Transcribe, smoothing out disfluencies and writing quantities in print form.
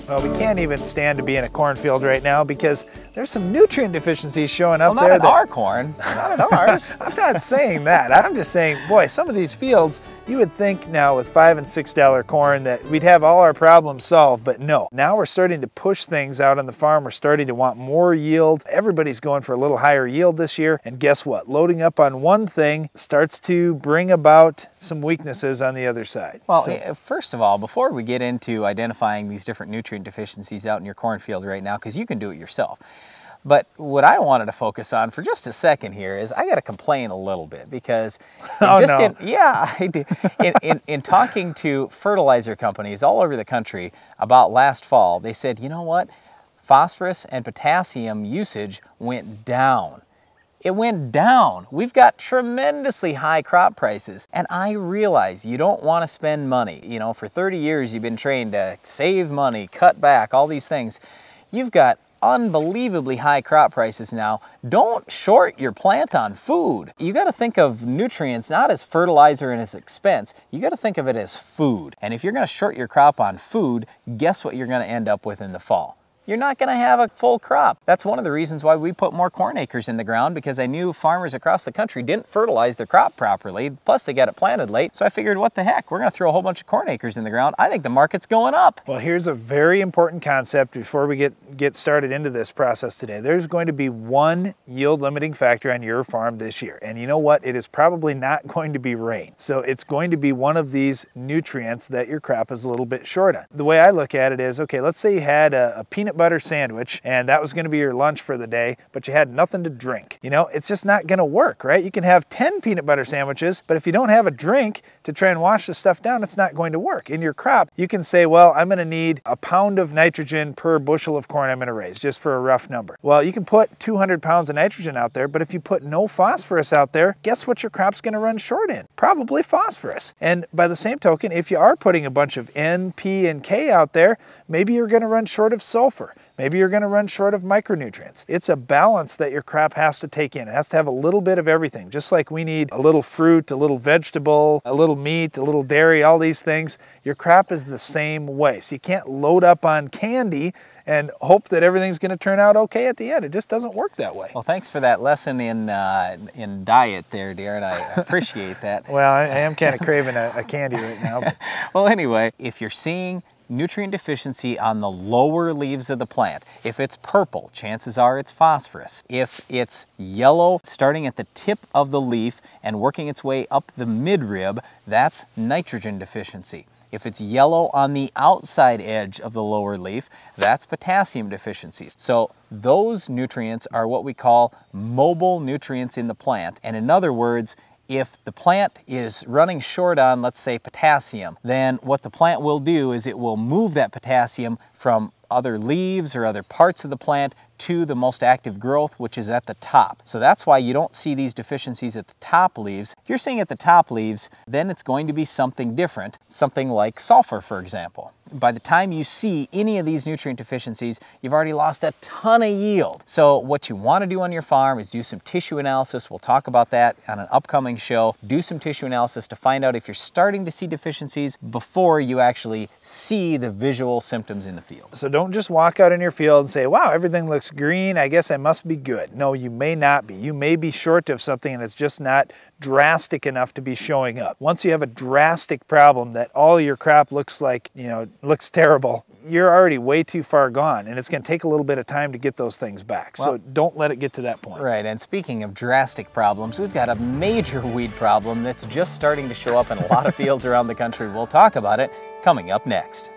Well, we can't even stand to be in a cornfield right now because there's some nutrient deficiencies showing up well, there. Not in our corn, not in ours. I'm not saying that. I'm just saying, boy, some of these fields, you would think now with $5 and $6 corn that we'd have all our problems solved, but no. Now we're starting to push things out on the farm. We're starting to want more yield. Everybody's going for a little higher yield this year. And guess what? Loading up on one thing starts to bring about some weaknesses on the other side. Well, first of all, before we get into identifying these different nutrient deficiencies out in your cornfield right now, because you can do it yourself. But what I wanted to focus on for just a second here is I got to complain a little bit because in talking to fertilizer companies all over the country about last fall, they said, you know what? Phosphorus and potassium usage went down. It went down. We've got tremendously high crop prices. And I realize you don't want to spend money. You know, for 30 years you've been trained to save money, cut back, all these things. You've got unbelievably high crop prices now. Don't short your plant on food. You got to think of nutrients not as fertilizer and as expense. You got to think of it as food. And if you're going to short your crop on food, guess what you're going to end up with in the fall? You're not going to have a full crop. That's one of the reasons why we put more corn acres in the ground, because I knew farmers across the country didn't fertilize their crop properly. Plus they got it planted late. So I figured, what the heck, we're going to throw a whole bunch of corn acres in the ground. I think the market's going up. Well, here's a very important concept before we get started into this process today. There's going to be one yield limiting factor on your farm this year. And you know what? It is probably not going to be rain. So it's going to be one of these nutrients that your crop is a little bit short on. The way I look at it is, okay, let's say you had a peanut butter sandwich and that was going to be your lunch for the day, but you had nothing to drink. You know, it's just not going to work, right? You can have 10 peanut butter sandwiches, but if you don't have a drink to try and wash the stuff down, it's not going to work. In your crop, you can say, well, I'm going to need a pound of nitrogen per bushel of corn I'm going to raise, just for a rough number. Well, you can put 200 pounds of nitrogen out there, but if you put no phosphorus out there, guess what your crop's going to run short in? Probably phosphorus. And by the same token, if you are putting a bunch of N, P, and K out there, maybe you're going to run short of sulfur. Maybe you're going to run short of micronutrients. It's a balance that your crop has to take in. It has to have a little bit of everything. Just like we need a little fruit, a little vegetable, a little meat, a little dairy, all these things. Your crop is the same way. So you can't load up on candy and hope that everything's going to turn out okay at the end. It just doesn't work that way. Well, thanks for that lesson in diet there, Darren. I appreciate that. Well, I am kind of craving a candy right now. But. Well, anyway, if you're seeing nutrient deficiency on the lower leaves of the plant, if it's purple, chances are it's phosphorus. If it's yellow, starting at the tip of the leaf and working its way up the midrib, that's nitrogen deficiency. If it's yellow on the outside edge of the lower leaf, that's potassium deficiencies. So those nutrients are what we call mobile nutrients in the plant. And in other words, if the plant is running short on, let's say, potassium, then what the plant will do is it will move that potassium from other leaves or other parts of the plant to the most active growth, which is at the top. So that's why you don't see these deficiencies at the top leaves. If you're seeing at the top leaves, then it's going to be something different, something like sulfur, for example. By the time you see any of these nutrient deficiencies, you've already lost a ton of yield. So what you want to do on your farm is do some tissue analysis. We'll talk about that on an upcoming show. Do some tissue analysis to find out if you're starting to see deficiencies before you actually see the visual symptoms in the field. So don't just walk out in your field and say, wow, everything looks green, I guess I must be good. No, you may not be. You may be short of something and it's just not drastic enough to be showing up. Once you have a drastic problem that all your crop looks like, you know, looks terrible, you're already way too far gone and it's going to take a little bit of time to get those things back. Well, so don't let it get to that point. Right, and speaking of drastic problems, we've got a major weed problem that's just starting to show up in a lot of fields around the country. We'll talk about it coming up next.